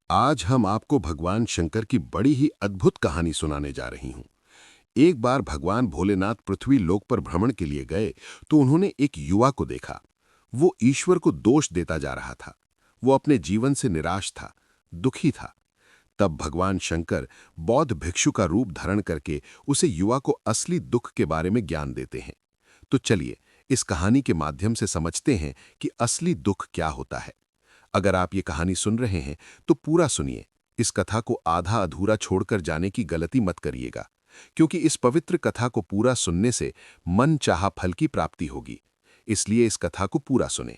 आज हम आपको भगवान शंकर की बड़ी ही अद्भुत कहानी सुनाने जा रही हूं। एक बार भगवान भोलेनाथ पृथ्वी लोक पर भ्रमण के लिए गए तो उन्होंने एक युवा को देखा। वो ईश्वर को दोष देता जा रहा था। वो अपने जीवन से निराश था, दुखी था। तब भगवान शंकर बौद्ध भिक्षु का रूप धारण करके उसे युवा को असली दुख के बारे में ज्ञान देते हैं। तो चलिए इस कहानी के माध्यम से समझते हैं कि असली दुख क्या होता है। अगर आप ये कहानी सुन रहे हैं तो पूरा सुनिए। इस कथा को आधा अधूरा छोड़कर जाने की गलती मत करिएगा, क्योंकि इस पवित्र कथा को पूरा सुनने से मन चाहा फल की प्राप्ति होगी। इसलिए इस कथा को पूरा सुने।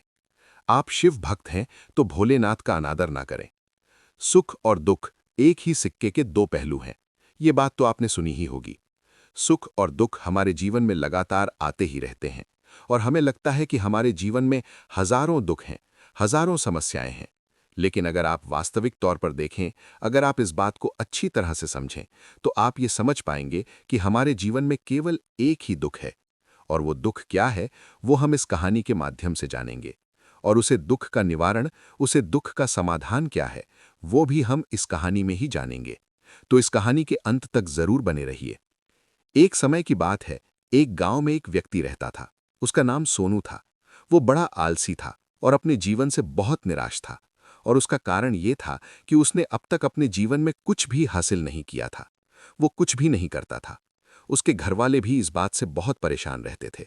आप शिव भक्त हैं तो भोलेनाथ का अनादर ना करें। सुख और दुख एक ही सिक्के के दो पहलू हैं। ये बात तो आपने सुनी ही होगी। सुख और दुख हमारे जीवन में लगातार आते ही रहते हैं और हमें लगता है कि हमारे जीवन में हजारों दुख हैं, हजारों समस्याएं हैं। लेकिन अगर आप वास्तविक तौर पर देखें, अगर आप इस बात को अच्छी तरह से समझें, तो आप ये समझ पाएंगे कि हमारे जीवन में केवल एक ही दुख है। और वो दुख क्या है, वो हम इस कहानी के माध्यम से जानेंगे। और उसे दुख का निवारण, उसे दुख का समाधान क्या है, वो भी हम इस कहानी में ही जानेंगे। तो इस कहानी के अंत तक जरूर बने रहिए। एक समय की बात है, एक गांव में एक व्यक्ति रहता था। उसका नाम सोनू था। वो बड़ा आलसी था और अपने जीवन से बहुत निराश था। और उसका कारण ये था कि उसने अब तक अपने जीवन में कुछ भी हासिल नहीं किया था। वो कुछ भी नहीं करता था। उसके घरवाले भी इस बात से बहुत परेशान रहते थे।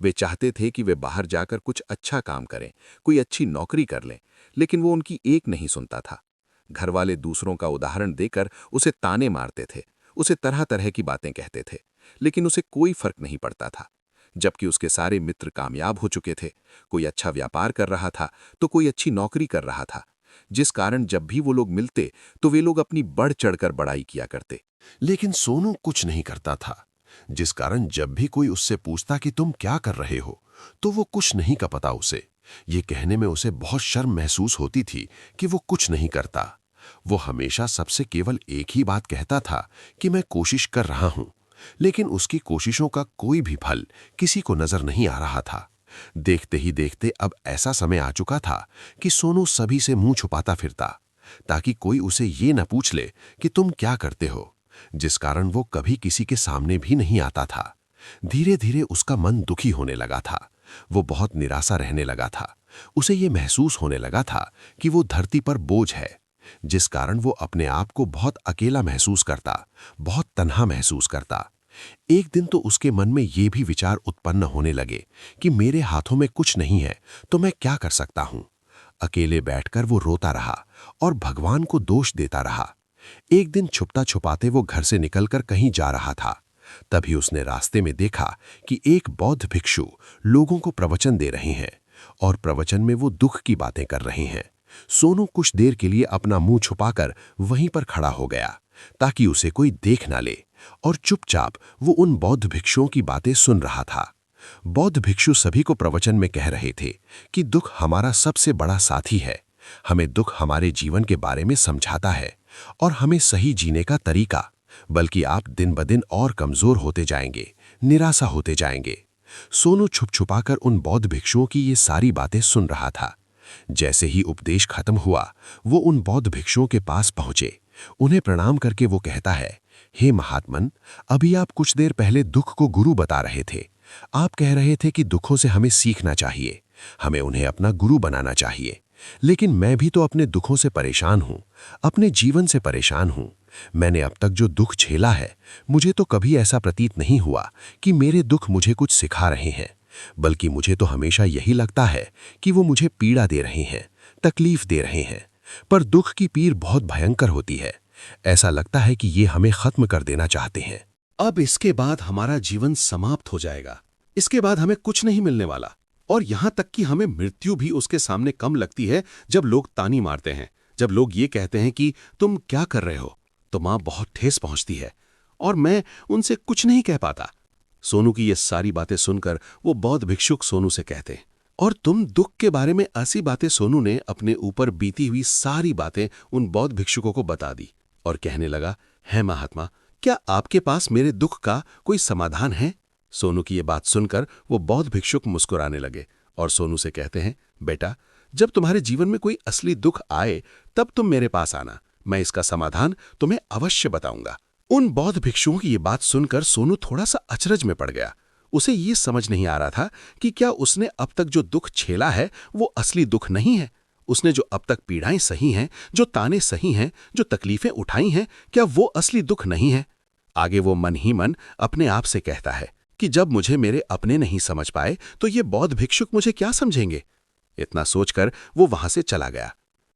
वे चाहते थे कि वे बाहर जाकर कुछ अच्छा काम करें, कोई अच्छी नौकरी कर लें, लेकिन वो उनकी एक नहीं सुनता था। घरवाले दूसरों का उदाहरण देकर उसे ताने मारते थे, उसे तरह तरह की बातें कहते थे, लेकिन उसे कोई फर्क नहीं पड़ता था। जबकि उसके सारे मित्र कामयाब हो चुके थे, कोई अच्छा व्यापार कर रहा था तो कोई अच्छी नौकरी कर रहा था, जिस कारण जब भी वो लोग मिलते तो वे लोग अपनी बढ़ चढ़कर बड़ाई किया करते। लेकिन सोनू कुछ नहीं करता था, जिस कारण जब भी कोई उससे पूछता कि तुम क्या कर रहे हो, तो वो कुछ नहीं का पता उसे। ये कहने में उसे बहुत शर्म महसूस होती थी कि वो कुछ नहीं करता। वो हमेशा सबसे केवल एक ही बात कहता था कि मैं कोशिश कर रहा हूं, लेकिन उसकी कोशिशों का कोई भी फल किसी को नजर नहीं आ रहा था। देखते ही देखते अब ऐसा समय आ चुका था कि सोनू सभी से मुंह छुपाता फिरता, ताकि कोई उसे ये न पूछ ले कि तुम क्या करते हो, जिस कारण वो कभी किसी के सामने भी नहीं आता था। धीरे धीरे उसका मन दुखी होने लगा था। वो बहुत निराशा रहने लगा था। उसे ये महसूस होने लगा था कि वो धरती पर बोझ है, जिस कारण वो अपने आप को बहुत अकेला महसूस करता, बहुत तन्हा महसूस करता। एक दिन तो उसके मन में ये भी विचार उत्पन्न होने लगे कि मेरे हाथों में कुछ नहीं है तो मैं क्या कर सकता हूं। अकेले बैठकर वो रोता रहा और भगवान को दोष देता रहा। एक दिन छुपता छुपाते वो घर से निकलकर कहीं जा रहा था। तभी उसने रास्ते में देखा कि एक बौद्ध भिक्षु लोगों को प्रवचन दे रहे हैं और प्रवचन में वो दुख की बातें कर रहे हैं। सोनू कुछ देर के लिए अपना मुंह छुपाकर वहीं पर खड़ा हो गया, ताकि उसे कोई देख ना ले, और चुपचाप वो उन बौद्ध भिक्षुओं की बातें सुन रहा था। बौद्ध भिक्षु सभी को प्रवचन में कह रहे थे कि दुख हमारा सबसे बड़ा साथी है। हमें दुख हमारे जीवन के बारे में समझाता है और हमें सही जीने का तरीका। बल्कि आप दिन ब दिन और कमजोर होते जाएंगे, निराशा होते जाएंगे। सोनू छुप छुपाकर उन बौद्ध भिक्षुओं की ये सारी बातें सुन रहा था। जैसे ही उपदेश खत्म हुआ, वो उन बौद्ध भिक्षुओं के पास पहुंचे। उन्हें प्रणाम करके वो कहता है, हे महात्मन, अभी आप कुछ देर पहले दुख को गुरु बता रहे थे। आप कह रहे थे कि दुखों से हमें सीखना चाहिए, हमें उन्हें अपना गुरु बनाना चाहिए। लेकिन मैं भी तो अपने दुखों से परेशान हूं, अपने जीवन से परेशान हूं। मैंने अब तक जो दुख झेला है, मुझे तो कभी ऐसा प्रतीत नहीं हुआ कि मेरे दुख मुझे कुछ सिखा रहे हैं, बल्कि मुझे तो हमेशा यही लगता है कि वो मुझे पीड़ा दे रहे हैं, तकलीफ दे रहे हैं। पर दुख की पीड़ बहुत भयंकर होती है। ऐसा लगता है कि ये हमें खत्म कर देना चाहते हैं। अब इसके बाद हमारा जीवन समाप्त हो जाएगा। इसके बाद हमें कुछ नहीं मिलने वाला। और यहां तक कि हमें मृत्यु भी उसके सामने कम लगती है जब लोग तानी मारते हैं, जब लोग ये कहते हैं कि तुम क्या कर रहे हो, तो मां बहुत ठेस पहुंचती है और मैं उनसे कुछ नहीं कह पाता। सोनू की ये सारी बातें सुनकर वो बौद्ध भिक्षुक सोनू से कहते, और तुम दुख के बारे में ऐसी बातें। सोनू ने अपने ऊपर बीती हुई सारी बातें उन बौद्ध भिक्षुकों को बता दी और कहने लगा, है महात्मा, क्या आपके पास मेरे दुख का कोई समाधान है? सोनू की ये बात सुनकर वो बौद्ध भिक्षुक मुस्कुराने लगे और सोनू से कहते हैं, बेटा, जब तुम्हारे जीवन में कोई असली दुख आए तब तुम मेरे पास आना, मैं इसका समाधान तुम्हें अवश्य बताऊंगा। उन बौद्ध भिक्षुओं की ये बात सुनकर सोनू थोड़ा सा अचरज में पड़ गया। उसे ये समझ नहीं आ रहा था कि क्या उसने अब तक जो दुख झेला है वो असली दुख नहीं है। उसने जो अब तक पीड़ाएं सही हैं, जो ताने सही हैं, जो तकलीफें उठाई हैं, क्या वो असली दुख नहीं है? आगे वो मन ही मन अपने आप से कहता है कि जब मुझे मेरे अपने नहीं समझ पाए तो ये बौद्ध भिक्षुक मुझे क्या समझेंगे। इतना सोचकर वो वहां से चला गया।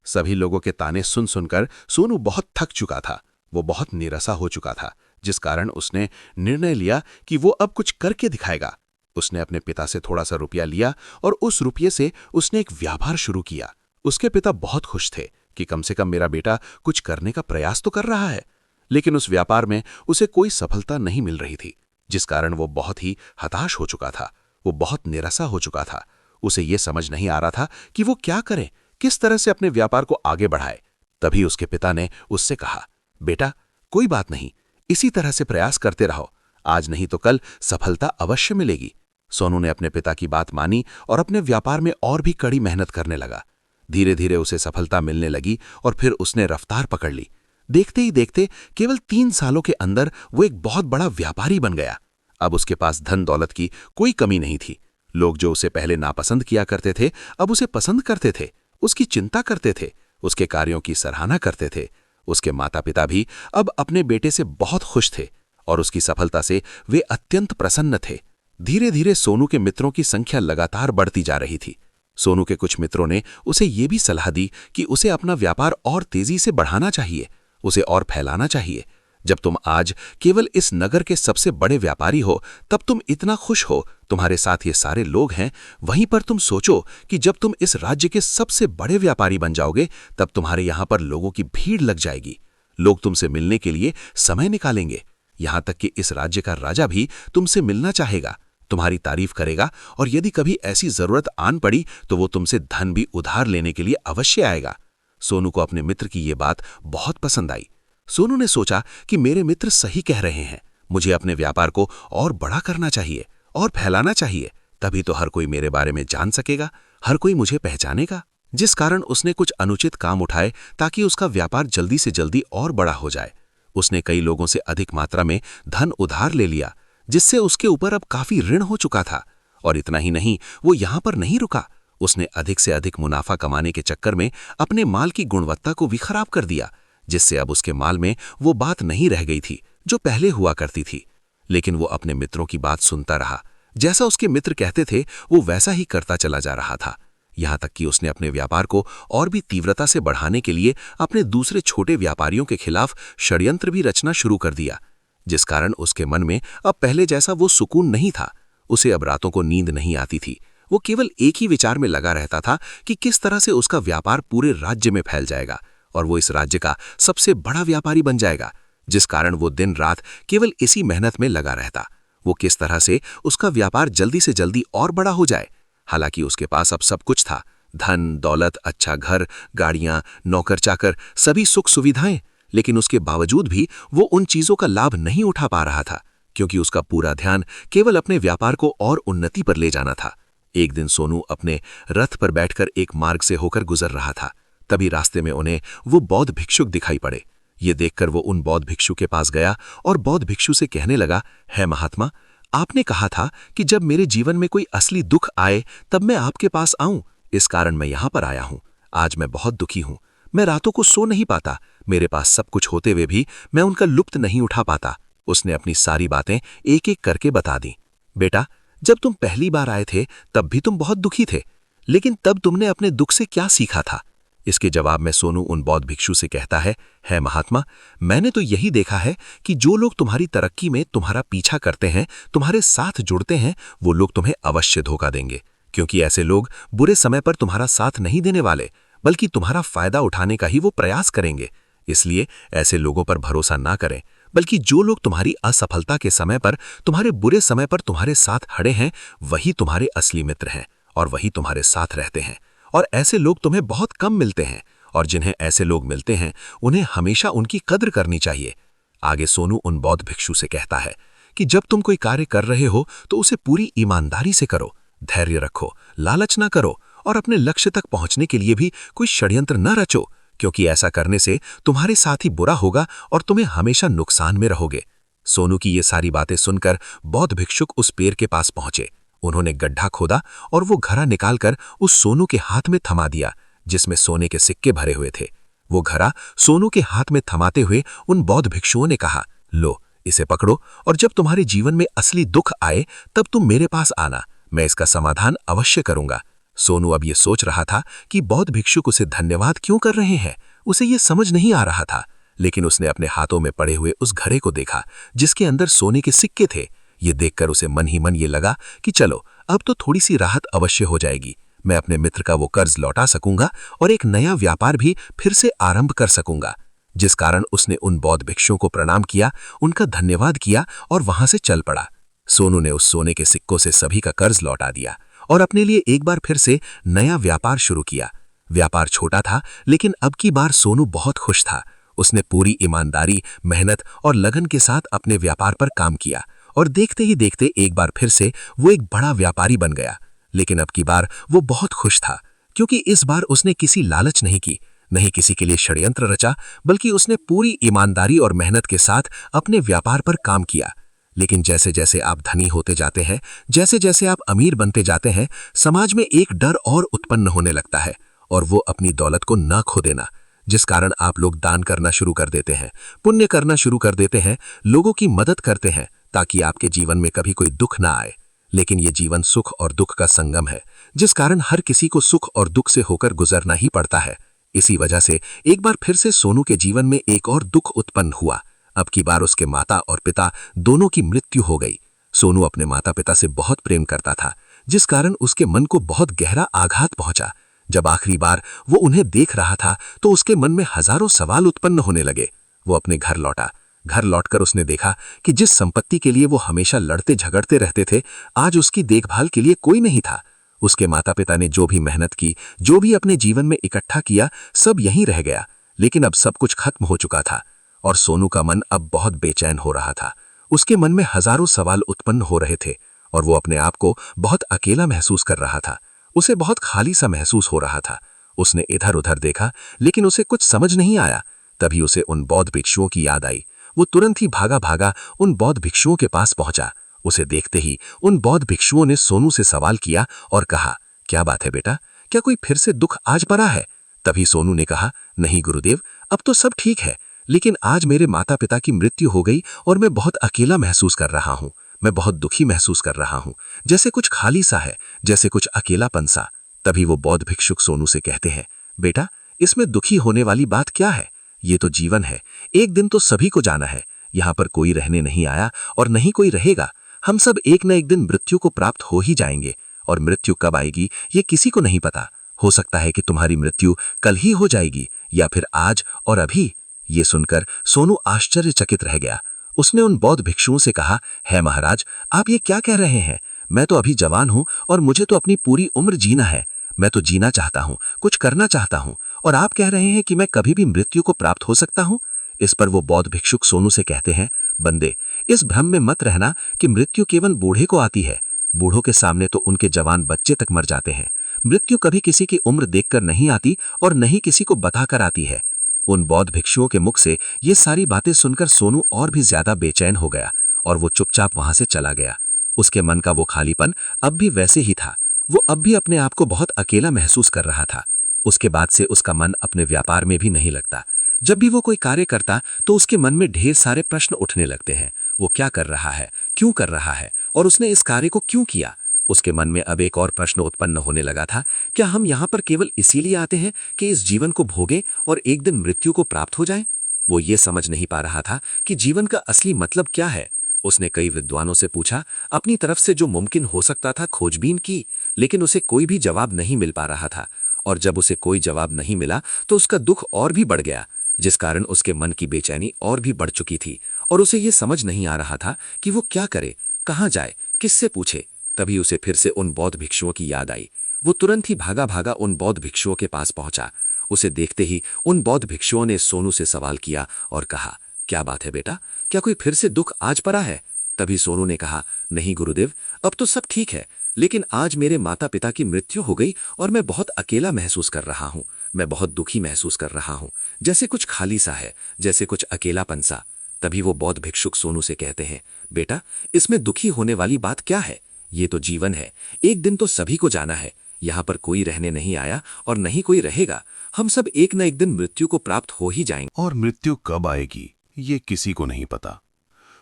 सभी लोगों के ताने सुन सुनकर सोनू बहुत थक चुका था। वो बहुत निराशा हो चुका था, जिस कारण उसने निर्णय लिया कि वो अब कुछ करके दिखाएगा। उसने अपने पिता से थोड़ा सा रुपया लिया और उस रुपये से उसने एक व्यापार शुरू किया। उसके पिता बहुत खुश थे कि कम से कम मेरा बेटा कुछ करने का प्रयास तो कर रहा है, लेकिन उस व्यापार में उसे कोई सफलता नहीं मिल रही थी, जिस कारण वो बहुत ही हताश हो चुका था। वो बहुत निराशा हो चुका था। उसे ये समझ नहीं आ रहा था कि वो क्या करे, किस तरह से अपने व्यापार को आगे बढ़ाए। तभी उसके पिता ने उससे कहा, बेटा कोई बात नहीं, इसी तरह से प्रयास करते रहो, आज नहीं तो कल सफलता अवश्य मिलेगी। सोनू ने अपने पिता की बात मानी और अपने व्यापार में और भी कड़ी मेहनत करने लगा। धीरे धीरे उसे सफलता मिलने लगी और फिर उसने रफ्तार पकड़ ली। देखते ही देखते केवल 3 सालों के अंदर वो एक बहुत बड़ा व्यापारी बन गया। अब उसके पास धन दौलत की कोई कमी नहीं थी। लोग जो उसे पहले नापसंद किया करते थे अब उसे पसंद करते थे, उसकी चिंता करते थे, उसके कार्यों की सराहना करते थे। उसके माता पिता भी अब अपने बेटे से बहुत खुश थे और उसकी सफलता से वे अत्यंत प्रसन्न थे। धीरे धीरे सोनू के मित्रों की संख्या लगातार बढ़ती जा रही थी। सोनू के कुछ मित्रों ने उसे ये भी सलाह दी कि उसे अपना व्यापार और तेजी से बढ़ाना चाहिए, उसे और फैलाना चाहिए। जब तुम आज केवल इस नगर के सबसे बड़े व्यापारी हो, तब तुम इतना खुश हो, तुम्हारे साथ ये सारे लोग हैं, वहीं पर तुम सोचो कि जब तुम इस राज्य के सबसे बड़े व्यापारी बन जाओगे तब तुम्हारे यहाँ पर लोगों की भीड़ लग जाएगी। लोग तुमसे मिलने के लिए समय निकालेंगे। यहाँ तक कि इस राज्य का राजा भी तुमसे मिलना चाहेगा, तुम्हारी तारीफ करेगा और यदि कभी ऐसी जरूरत आन पड़ी तो वो तुमसे धन भी उधार लेने के लिए अवश्य आएगा। सोनू को अपने मित्र की ये बात बहुत पसंद आई। सोनू ने सोचा कि मेरे मित्र सही कह रहे हैं, मुझे अपने व्यापार को और बड़ा करना चाहिए और फैलाना चाहिए, तभी तो हर कोई मेरे बारे में जान सकेगा, हर कोई मुझे पहचानेगा। जिस कारण उसने कुछ अनुचित काम उठाए ताकि उसका व्यापार जल्दी से जल्दी और बड़ा हो जाए। उसने कई लोगों से अधिक मात्रा में धन उधार ले लिया, जिससे उसके ऊपर अब काफी ऋण हो चुका था। और इतना ही नहीं, वो यहाँ पर नहीं रुका। उसने अधिक से अधिक मुनाफा कमाने के चक्कर में अपने माल की गुणवत्ता को भी खराब कर दिया, जिससे अब उसके माल में वो बात नहीं रह गई थी जो पहले हुआ करती थी। लेकिन वो अपने मित्रों की बात सुनता रहा। जैसा उसके मित्र कहते थे वो वैसा ही करता चला जा रहा था। यहाँ तक कि उसने अपने व्यापार को और भी तीव्रता से बढ़ाने के लिए अपने दूसरे छोटे व्यापारियों के खिलाफ षड्यंत्र भी रचना शुरू कर दिया, जिस कारण उसके मन में अब पहले जैसा वो सुकून नहीं था। उसे अब रातों को नींद नहीं आती थी। वो केवल एक ही विचार में लगा रहता था कि किस तरह से उसका व्यापार पूरे राज्य में फैल जाएगा और वो इस राज्य का सबसे बड़ा व्यापारी बन जाएगा, जिस कारण वो दिन रात केवल इसी मेहनत में लगा रहता। वो किस तरह से उसका व्यापार जल्दी से जल्दी और बड़ा हो जाए। हालांकि उसके पास अब सब कुछ था, धन दौलत, अच्छा घर, गाड़ियां, नौकर चाकर, सभी सुख सुविधाएं, लेकिन उसके बावजूद भी वो उन चीजों का लाभ नहीं उठा पा रहा था, क्योंकि उसका पूरा ध्यान केवल अपने व्यापार को और उन्नति पर ले जाना था। एक दिन सोनू अपने रथ पर बैठकर एक मार्ग से होकर गुजर रहा था। तभी रास्ते में उन्हें वो बौद्ध भिक्षुक दिखाई पड़े। ये देखकर वो उन बौद्ध भिक्षु के पास गया और बौद्ध भिक्षु से कहने लगा, है महात्मा, आपने कहा था कि जब मेरे जीवन में कोई असली दुख आए तब मैं आपके पास आऊं, इस कारण मैं यहाँ पर आया हूं। आज मैं बहुत दुखी हूं, मैं रातों को सो नहीं पाता, मेरे पास सब कुछ होते हुए भी मैं उनका लुत्फ नहीं उठा पाता। उसने अपनी सारी बातें एक एक करके बता दी। बेटा, जब तुम पहली बार आए थे तब भी तुम बहुत दुखी थे, लेकिन तब तुमने अपने दुख से क्या सीखा था? इसके जवाब में सोनू उन बौद्ध भिक्षु से कहता है महात्मा, मैंने तो यही देखा है कि जो लोग तुम्हारी तरक्की में तुम्हारा पीछा करते हैं, तुम्हारे साथ जुड़ते हैं, वो लोग तुम्हें अवश्य धोखा देंगे, क्योंकि ऐसे लोग बुरे समय पर तुम्हारा साथ नहीं देने वाले, बल्कि तुम्हारा फायदा उठाने का ही वो प्रयास करेंगे। इसलिए ऐसे लोगों पर भरोसा ना करें, बल्कि जो लोग तुम्हारी असफलता के समय पर, तुम्हारे बुरे समय पर तुम्हारे साथ खड़े हैं, वही तुम्हारे असली मित्र हैं और वही तुम्हारे साथ रहते हैं। और ऐसे लोग तुम्हें बहुत कम मिलते हैं, और जिन्हें ऐसे लोग मिलते हैं उन्हें हमेशा उनकी कद्र करनी चाहिए। आगे सोनू उन बौद्ध भिक्षु से कहता है कि जब तुम कोई कार्य कर रहे हो तो उसे पूरी ईमानदारी से करो, धैर्य रखो, लालच ना करो और अपने लक्ष्य तक पहुंचने के लिए भी कोई षड्यंत्र न रचो, क्योंकि ऐसा करने से तुम्हारे साथ ही बुरा होगा और तुम्हें हमेशा नुकसान में रहोगे। सोनू की ये सारी बातें सुनकर बौद्ध भिक्षुक उस पेड़ के पास पहुंचे। उन्होंने गड्ढा खोदा और वो घड़ा निकालकर उस सोनू के हाथ में थमा दिया, जिसमें सोने के सिक्के भरे हुए थे। वो घड़ा सोनू के हाथ में थमाते हुए उन बौद्ध भिक्षुओं ने कहा, लो इसे पकड़ो, और जब तुम्हारे जीवन में असली दुख आए तब तुम मेरे पास आना, मैं इसका समाधान अवश्य करूंगा। सोनू अब ये सोच रहा था कि बौद्ध भिक्षुक उसे धन्यवाद क्यों कर रहे हैं। उसे ये समझ नहीं आ रहा था, लेकिन उसने अपने हाथों में पड़े हुए उस घड़े को देखा जिसके अंदर सोने के सिक्के थे। ये देखकर उसे मन ही मन ये लगा कि चलो अब तो थोड़ी सी राहत अवश्य हो जाएगी, मैं अपने मित्र का वो कर्ज लौटा सकूंगा और एक नया व्यापार भी फिर से आरंभ कर सकूंगा। जिस कारण उसने उन बौद्ध भिक्षुओं को प्रणाम किया, उनका धन्यवाद किया और वहां से चल पड़ा। सोनू ने उस सोने के सिक्कों से सभी का कर्ज लौटा दिया और अपने लिए एक बार फिर से नया व्यापार शुरू किया। व्यापार छोटा था, लेकिन अब की बार सोनू बहुत खुश था। उसने पूरी ईमानदारी, मेहनत और लगन के साथ अपने व्यापार पर काम किया और देखते ही देखते एक बार फिर से वो एक बड़ा व्यापारी बन गया। लेकिन अब की बार वो बहुत खुश था, क्योंकि इस बार उसने किसी लालच नहीं की, नहीं किसी के लिए षड्यंत्र रचा, बल्कि उसने पूरी ईमानदारी और मेहनत के साथ अपने व्यापार पर काम किया। लेकिन जैसे जैसे आप धनी होते जाते हैं, जैसे जैसे आप अमीर बनते जाते हैं, समाज में एक डर और उत्पन्न होने लगता है, और वो अपनी दौलत को न खो देना, जिस कारण आप लोग दान करना शुरू कर देते हैं, पुण्य करना शुरू कर देते हैं, लोगों की मदद करते हैं, ताकि आपके जीवन में कभी कोई दुख ना आए। लेकिन ये जीवन सुख और दुख का संगम है, जिस कारण हर किसी को सुख और दुख से होकर गुजरना ही पड़ता है। इसी वजह से एक बार फिर से सोनू के जीवन में एक और दुख उत्पन्न हुआ। अब की बार उसके माता और पिता दोनों की मृत्यु हो गई। सोनू अपने माता पिता से बहुत प्रेम करता था, जिस कारण उसके मन को बहुत गहरा आघात पहुंचा। जब आखिरी बार वो उन्हें देख रहा था तो उसके मन में हजारों सवाल उत्पन्न होने लगे। वो अपने घर लौटा। घर लौटकर उसने देखा कि जिस संपत्ति के लिए वो हमेशा लड़ते झगड़ते रहते थे, आज उसकी देखभाल के लिए कोई नहीं था। उसके माता पिता ने जो भी मेहनत की, जो भी अपने जीवन में इकट्ठा किया, सब यहीं रह गया। लेकिन अब सब कुछ खत्म हो चुका था और सोनू का मन अब बहुत बेचैन हो रहा था। उसके मन में हजारों सवाल उत्पन्न हो रहे थे और वो अपने आप को बहुत अकेला महसूस कर रहा था। उसे बहुत खाली सा महसूस हो रहा था। उसने इधर उधर देखा, लेकिन उसे कुछ समझ नहीं आया। तभी उसे उन बौद्ध भिक्षुओं की याद आई। वो तुरंत ही भागा भागा उन बौद्ध भिक्षुओं के पास पहुंचा। उसे देखते ही उन बौद्ध भिक्षुओं ने सोनू से सवाल किया और कहा, क्या बात है बेटा, क्या कोई फिर से दुख आज पड़ा है? तभी सोनू ने कहा, नहीं गुरुदेव, अब तो सब ठीक है, लेकिन आज मेरे माता पिता की मृत्यु हो गई और मैं बहुत अकेला महसूस कर रहा हूँ। मैं बहुत दुखी महसूस कर रहा हूँ, जैसे कुछ खाली सा है, जैसे कुछ अकेलापन सा। तभी वो बौद्ध भिक्षुक सोनू से कहते हैं, बेटा, इसमें दुखी होने वाली बात क्या है? ये तो जीवन है, एक दिन तो सभी को जाना है। यहाँ पर कोई रहने नहीं आया और नहीं कोई रहेगा। हम सब एक न एक दिन मृत्यु को प्राप्त हो ही जाएंगे, और मृत्यु कब आएगी ये किसी को नहीं पता। हो सकता है कि तुम्हारी मृत्यु कल ही हो जाएगी, या फिर आज और अभी। ये सुनकर सोनू आश्चर्यचकित रह गया। उसने उन बौद्ध भिक्षुओं से कहा, है महाराज, आप ये क्या कह रहे हैं? मैं तो अभी जवान हूं और मुझे तो अपनी पूरी उम्र जीना है। मैं तो जीना चाहता हूं, कुछ करना चाहता हूं, और आप कह रहे हैं कि मैं कभी भी मृत्यु को प्राप्त हो सकता हूं? इस पर वो बौद्ध भिक्षुक सोनू से कहते हैं, बंदे, इस भ्रम में मत रहना कि मृत्यु केवल बूढ़े को आती है। बूढ़ों के सामने तो उनके जवान बच्चे तक मर जाते हैं। मृत्यु कभी किसी की उम्र देखकर नहीं आती और नहीं किसी को बताकर आती है। उन बौद्ध भिक्षुओं के मुख से ये सारी बातें सुनकर सोनू और भी ज्यादा बेचैन हो गया और वो चुपचाप वहां से चला गया। उसके मन का वो खालीपन अब भी वैसे ही था। वो अब भी अपने आप को बहुत अकेला महसूस कर रहा था। उसके बाद से उसका मन अपने व्यापार में भी नहीं लगता। जब भी वो कोई कार्य करता तो उसके मन में ढेर सारे प्रश्न उठने लगते हैं। वो क्या कर रहा है, क्यों कर रहा है, और उसने इस कार्य को क्यों किया? उसके मन में अब एक और प्रश्न उत्पन्न होने लगा था, क्या हम यहाँ पर केवल इसीलिए आते हैं कि इस जीवन को भोगें और एक दिन मृत्यु को प्राप्त हो जाएं? वो ये समझ नहीं पा रहा था कि जीवन का असली मतलब क्या है। उसने कई विद्वानों से पूछा, अपनी तरफ से जो मुमकिन हो सकता था खोजबीन की, लेकिन उसे कोई भी जवाब नहीं मिल पा रहा था। और जब उसे कोई जवाब नहीं मिला तो उसका दुख और भी बढ़ गया, जिस कारण उसके मन की बेचैनी और भी बढ़ चुकी थी और उसे ये समझ नहीं आ रहा था कि वो क्या करे, कहाँ जाए, किससे पूछे। तभी उसे फिर से उन बौद्ध भिक्षुओं की याद आई। वो तुरंत ही भागा भागा उन बौद्ध भिक्षुओं के पास पहुंचा। उसे देखते ही उन बौद्ध भिक्षुओं ने सोनू से सवाल किया और कहा, क्या बात है बेटा, क्या कोई फिर से दुख आज पड़ा है? तभी सोनू ने कहा, नहीं गुरुदेव, अब तो सब ठीक है, लेकिन आज मेरे माता पिता की मृत्यु हो गई और मैं बहुत अकेला महसूस कर रहा हूँ। मैं बहुत दुखी महसूस कर रहा हूँ, जैसे कुछ खाली सा है, जैसे कुछ अकेलापन सा। तभी वो बौद्ध भिक्षुक सोनू से कहते हैं, बेटा, इसमें दुखी होने वाली बात क्या है? ये तो जीवन है, एक दिन तो सभी को जाना है। यहाँ पर कोई रहने नहीं आया और नहीं कोई रहेगा। हम सब एक न एक दिन मृत्यु को प्राप्त हो ही जाएंगे। और मृत्यु कब आएगी ये किसी को नहीं पता।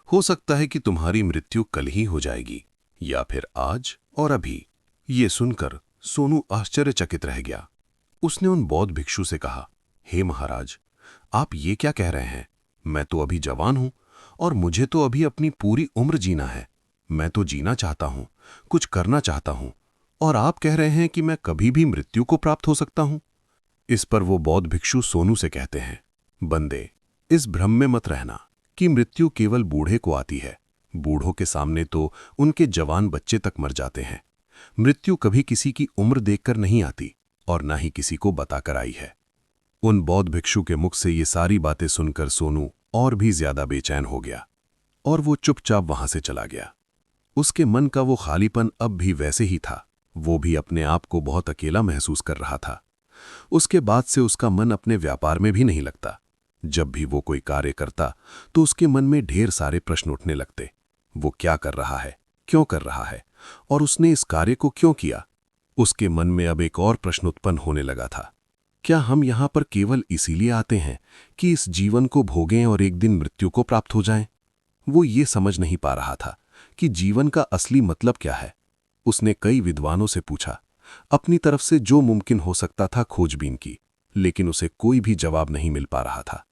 हो सकता है कि तुम्हारी मृत्यु कल ही हो जाएगी, या फिर आज और अभी। ये सुनकर सोनू आश्चर्यचकित रह गया। उसने उन बौद्ध भिक्षु से कहा, हे महाराज, आप ये क्या कह रहे हैं? मैं तो अभी जवान हूं और मुझे तो अभी अपनी पूरी उम्र जीना है। मैं तो जीना चाहता हूं, कुछ करना चाहता हूं, और आप कह रहे हैं कि मैं कभी भी मृत्यु को प्राप्त हो सकता हूं। इस पर वो बौद्ध भिक्षु सोनू से कहते हैं, बंदे, इस भ्रम में मत रहना कि मृत्यु केवल बूढ़े को आती है। बूढ़ों के सामने तो उनके जवान बच्चे तक मर जाते हैं। मृत्यु कभी किसी की उम्र देखकर नहीं आती और ना ही किसी को बताकर आई है। उन बौद्ध भिक्षु के मुख से ये सारी बातें सुनकर सोनू और भी ज्यादा बेचैन हो गया और वो चुपचाप वहां से चला गया। उसके मन का वो खालीपन अब भी वैसे ही था। वो भी अपने आप को बहुत अकेला महसूस कर रहा था। उसके बाद से उसका मन अपने व्यापार में भी नहीं लगता। जब भी वो कोई कार्य करता तो उसके मन में ढेर सारे प्रश्न उठने लगते। वो क्या कर रहा है, क्यों कर रहा है, और उसने इस कार्य को क्यों किया? उसके मन में अब एक और प्रश्न उत्पन्न होने लगा था, क्या हम यहां पर केवल इसीलिए आते हैं कि इस जीवन को भोगें और एक दिन मृत्यु को प्राप्त हो जाएं? वो ये समझ नहीं पा रहा था कि जीवन का असली मतलब क्या है। उसने कई विद्वानों से पूछा, अपनी तरफ से जो मुमकिन हो सकता था खोजबीन की, लेकिन उसे कोई भी जवाब नहीं मिल पा रहा था।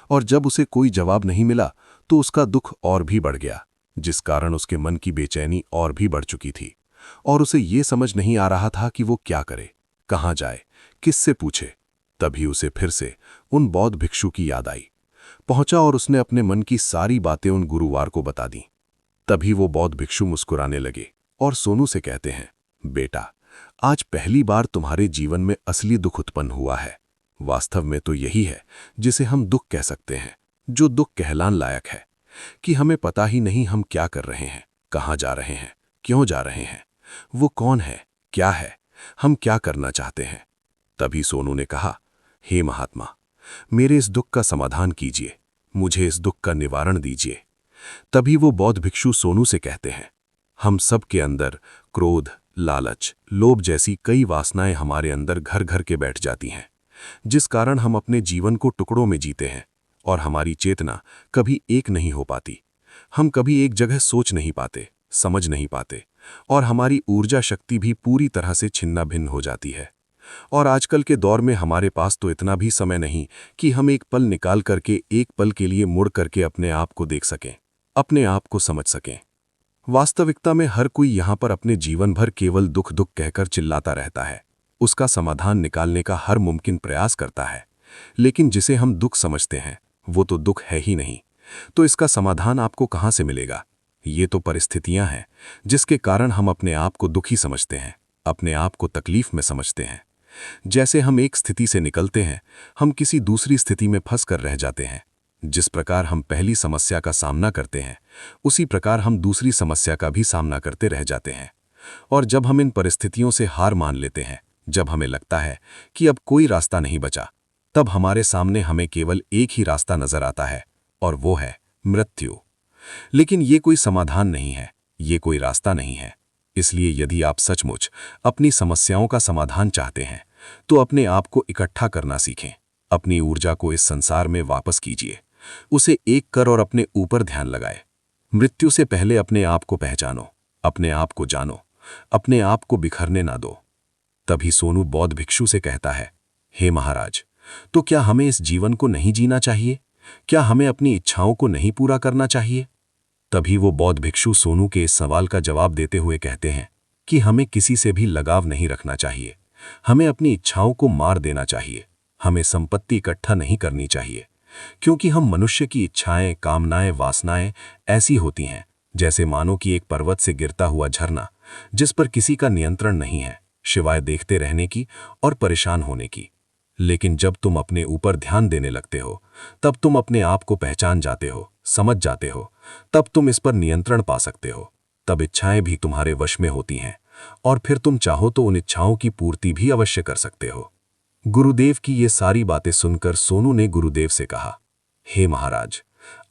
और जब उसे कोई जवाब नहीं मिला तो उसका दुख और भी बढ़ गया, जिस कारण उसके मन की बेचैनी और भी बढ़ चुकी थी। और उसे ये समझ नहीं आ रहा था कि वो क्या करे, कहाँ जाए, किससे पूछे। तभी उसे फिर से उन बौद्ध भिक्षु की याद आई। पहुंचा और उसने अपने मन की सारी बातें उन गुरुवार को बता दी। तभी वो बौद्ध भिक्षु मुस्कुराने लगे और सोनू से कहते हैं, बेटा, आज पहली बार तुम्हारे जीवन में असली दुख उत्पन्न हुआ है। वास्तव में तो यही है जिसे हम दुख कह सकते हैं, जो दुख कहलान लायक है, कि हमें पता ही नहीं हम क्या कर रहे हैं, कहाँ जा रहे हैं, क्यों जा रहे हैं, वो कौन है, क्या है, हम क्या करना चाहते हैं। तभी सोनू ने कहा, हे महात्मा, मेरे इस दुख का समाधान कीजिए, मुझे इस दुख का निवारण दीजिए। तभी वो बौद्ध भिक्षु सोनू से कहते हैं, हम सब के अंदर क्रोध, लालच, लोभ जैसी कई वासनाएं हमारे अंदर घर घर के बैठ जाती हैं, जिस कारण हम अपने जीवन को टुकड़ों में जीते हैं और हमारी चेतना कभी एक नहीं हो पाती। हम कभी एक जगह सोच नहीं पाते, समझ नहीं पाते, और हमारी ऊर्जा शक्ति भी पूरी तरह से छिन्ना भिन्न हो जाती है। और आजकल के दौर में हमारे पास तो इतना भी समय नहीं कि हम एक पल निकाल करके एक पल के लिए मुड़ करके अपने आप को देख सकें, अपने आप को समझ सकें। वास्तविकता में हर कोई यहाँ पर अपने जीवन भर केवल दुख दुख कहकर चिल्लाता रहता है, उसका समाधान निकालने का हर मुमकिन प्रयास करता है, लेकिन जिसे हम दुख समझते हैं वो तो दुख है ही नहीं। तो इसका समाधान आपको कहाँ से मिलेगा? ये तो परिस्थितियां हैं जिसके कारण हम अपने आप को दुखी समझते हैं, अपने आप को तकलीफ में समझते हैं। जैसे हम एक स्थिति से निकलते हैं, हम किसी दूसरी स्थिति में फंस कर रह जाते हैं। जिस प्रकार हम पहली समस्या का सामना करते हैं, उसी प्रकार हम दूसरी समस्या का भी सामना करते रह जाते हैं। और जब हम इन परिस्थितियों से हार मान लेते हैं, जब हमें लगता है कि अब कोई रास्ता नहीं बचा, तब हमारे सामने हमें केवल एक ही रास्ता नजर आता है, और वो है मृत्यु। लेकिन ये कोई समाधान नहीं है, ये कोई रास्ता नहीं है। इसलिए यदि आप सचमुच अपनी समस्याओं का समाधान चाहते हैं, तो अपने आप को इकट्ठा करना सीखें। अपनी ऊर्जा को इस संसार में वापस कीजिए, उसे एक कर और अपने ऊपर ध्यान लगाए। मृत्यु से पहले अपने आप को पहचानो, अपने आप को जानो, अपने आप को बिखरने ना दो। तभी सोनू बौद्ध भिक्षु से कहता है, हे महाराज, तो क्या हमें इस जीवन को नहीं जीना चाहिए? क्या हमें अपनी इच्छाओं को नहीं पूरा करना चाहिए? तभी वो बौद्ध भिक्षु सोनू के इस सवाल का जवाब देते हुए कहते हैं कि हमें किसी से भी लगाव नहीं रखना चाहिए, हमें अपनी इच्छाओं को मार देना चाहिए, हमें संपत्ति इकट्ठा नहीं करनी चाहिए, क्योंकि हम मनुष्य की इच्छाएं, कामनाएं, वासनाएं ऐसी होती हैं जैसे मानो कि एक पर्वत से गिरता हुआ झरना, जिस पर किसी का नियंत्रण नहीं है सिवाय देखते रहने की और परेशान होने की। लेकिन जब तुम अपने ऊपर ध्यान देने लगते हो, तब तुम अपने आप को पहचान जाते हो, समझ जाते हो, तब तुम इस पर नियंत्रण पा सकते हो। तब इच्छाएं भी तुम्हारे वश में होती हैं और फिर तुम चाहो तो उन इच्छाओं की पूर्ति भी अवश्य कर सकते हो। गुरुदेव की ये सारी बातें सुनकर सोनू ने गुरुदेव से कहा, हे महाराज,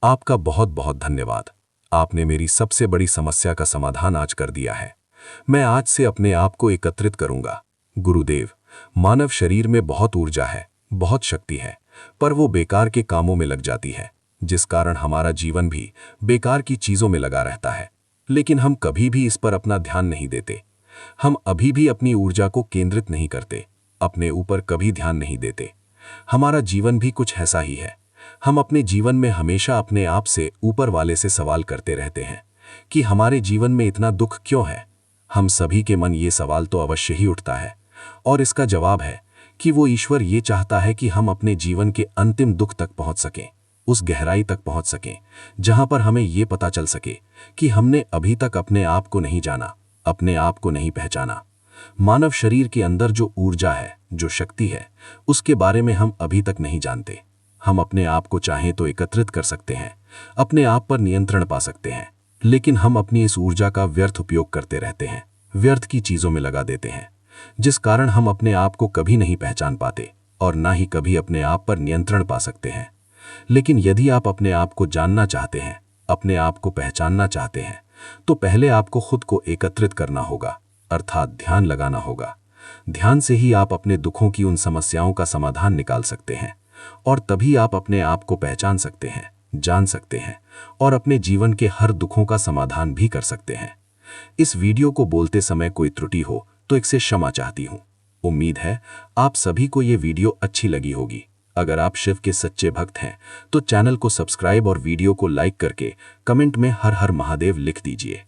आपका बहुत बहुत धन्यवाद। आपने मेरी सबसे बड़ी समस्या का समाधान आज कर दिया है। मैं आज से अपने आप को एकत्रित करूंगा। गुरुदेव, मानव शरीर में बहुत ऊर्जा है, बहुत शक्ति है, पर वो बेकार के कामों में लग जाती है, जिस कारण हमारा जीवन भी बेकार की चीजों में लगा रहता है। लेकिन हम कभी भी इस पर अपना ध्यान नहीं देते। हम अभी भी अपनी ऊर्जा को केंद्रित नहीं करते, अपने ऊपर कभी ध्यान नहीं देते। हमारा जीवन भी कुछ ऐसा ही है। हम अपने जीवन में हमेशा अपने आप से, ऊपर वाले से सवाल करते रहते हैं कि हमारे जीवन में इतना दुख क्यों है। हम सभी के मन ये सवाल तो अवश्य ही उठता है, और इसका जवाब है कि वो ईश्वर ये चाहता है कि हम अपने जीवन के अंतिम दुख तक पहुंच सकें, उस गहराई तक पहुंच सकें जहां पर हमें ये पता चल सके कि हमने अभी तक अपने आप को नहीं जाना, अपने आप को नहीं पहचाना। मानव शरीर के अंदर जो ऊर्जा है, जो शक्ति है, उसके बारे में हम अभी तक नहीं जानते। हम अपने आप को चाहें तो एकत्रित कर सकते हैं, अपने आप पर नियंत्रण पा सकते हैं, लेकिन हम अपनी इस ऊर्जा का व्यर्थ उपयोग करते रहते हैं, व्यर्थ की चीजों में लगा देते हैं, जिस कारण हम अपने आप को कभी नहीं पहचान पाते और ना ही कभी अपने आप पर नियंत्रण पा सकते हैं। लेकिन यदि आप अपने आप को जानना चाहते हैं, अपने आप को पहचानना चाहते हैं, तो पहले आपको खुद को एकत्रित करना होगा, अर्थात ध्यान लगाना होगा। ध्यान से ही आप अपने दुखों की उन समस्याओं का समाधान निकाल सकते हैं, और तभी आप अपने आप को पहचान सकते हैं, जान सकते हैं और अपने जीवन के हर दुखों का समाधान भी कर सकते हैं। इस वीडियो को बोलते समय कोई त्रुटि हो तो इससे क्षमा चाहती हूँ। उम्मीद है आप सभी को ये वीडियो अच्छी लगी होगी। अगर आप शिव के सच्चे भक्त हैं तो चैनल को सब्सक्राइब और वीडियो को लाइक करके कमेंट में हर हर महादेव लिख दीजिए।